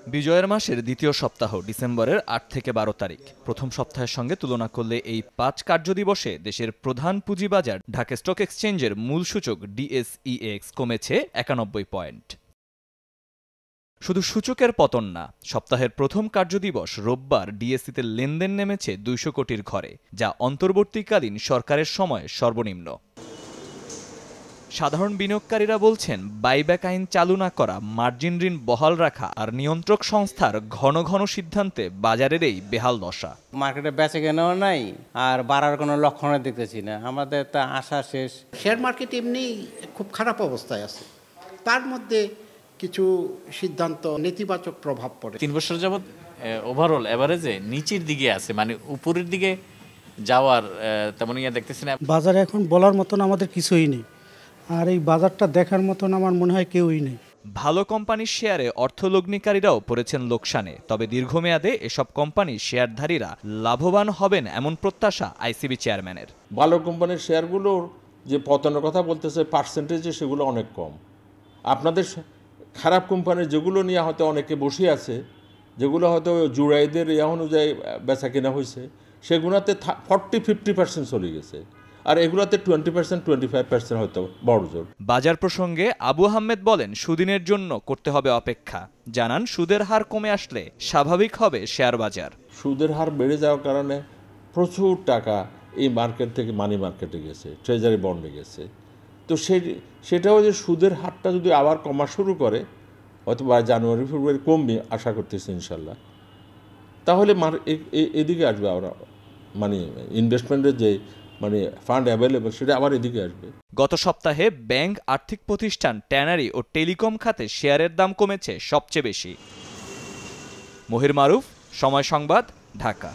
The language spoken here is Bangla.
বিজয়ের মাসের দ্বিতীয় সপ্তাহ ডিসেম্বরের ৮ থেকে ১২ তারিখ। প্রথম সপ্তাহের সঙ্গে তুলনা করলে এই ৫ কার্যদিবসে দেশের প্রধান পুঁজিবাজার ঢাকা স্টক এক্সচেঞ্জের মূল সূচক ডিএসইএক্স কমেছে ৯১ পয়েন্ট। শুধু সূচকের পতন না, সপ্তাহের প্রথম কার্যদিবস রোববার ডিএসইতে লেনদেন নেমেছে ২০০ কোটির ঘরে, যা অন্তর্বর্তীকালীন সরকারের সময়ে সর্বনিম্ন। সাধারণ বিনিয়োগকারীরা বলছেন, বাইব্যাক আইন চালু না করা, মার্জিন ঋণ বহাল রাখা আর নিয়ন্ত্রক সংস্থার ঘন ঘন সিদ্ধান্তে বাজারের এই বেহাল দশা। মার্কেটে বেচে কেনাও নাই আর বাড়ার কোনো লক্ষণ দেখতেছি না, আমাদের তা আশা শেষ। শেয়ার মার্কেট এমনি খুব খারাপ অবস্থায় আছে, তার মধ্যে কিছু সিদ্ধান্ত নেতিবাচক প্রভাব পড়ে। ৩ বছর যাবৎ ওভারঅল এভারেজে নিচের দিকে আছে, মানে উপরের দিকে যাওয়ার তেমন ইয়া দেখতেছি না। বাজারে এখন বলার মতন আমাদের কিছুই নেই, আর এই বাজারটা দেখার মতন আমার মনে হয় কেউই নেই। ভালো কোম্পানির শেয়ারে অর্থলগ্নিকারীরাও পড়েছেন লোকসানে, তবে দীর্ঘমেয়াদে এসব কোম্পানির শেয়ারধারীরা লাভবান হবেন এমন প্রত্যাশা আইসিবি চেয়ারম্যানের। ভালো কোম্পানির শেয়ারগুলোর যে পতনের কথা বলতেছে পার্সেন্টেজে, সেগুলো অনেক কম। আপনাদের খারাপ কোম্পানির যেগুলো নিয়ে হয়তো অনেকে বসে আছে, যেগুলো হয়তো জুড়াইদের ইয়া অনুযায়ী বেচা কেনা হয়েছে, সেগুলোতে 40-50% চলে গেছে, আর এগুলোতে 20% 25% হয়তো বড় জোর। বাজার প্রসঙ্গে আবু আহমেদ বলেন, সুদিনের জন্য করতে হবে অপেক্ষা। জানান, সুদের হার কমে আসলে স্বাভাবিক হবে শেয়ার বাজার। সুদের হার বেড়ে যাওয়ার কারণে প্রচুর টাকা এই মার্কেট থেকে মানি মার্কেটে গেছে, ট্রেজারি বন্ডে গেছে। তো সেটাও যে সুদের হারটা যদি আবার কমা শুরু করে, হয়তো বা জানুয়ারি ফেব্রুয়ারি কমবে আশা করতেছি ইনশাল্লাহ, তাহলে এদিকে আসবে আবার, মানে ইনভেস্টমেন্টের যে মানে ফান্ড অ্যাভেলেবল সেটা আবার এদিকে আসবে। গত সপ্তাহে ব্যাংক, আর্থিক প্রতিষ্ঠান, ট্যানারি ও টেলিকম খাতে শেয়ারের দাম কমেছে সবচেয়ে বেশি। মহির মারুফ, সময় সংবাদ, ঢাকা।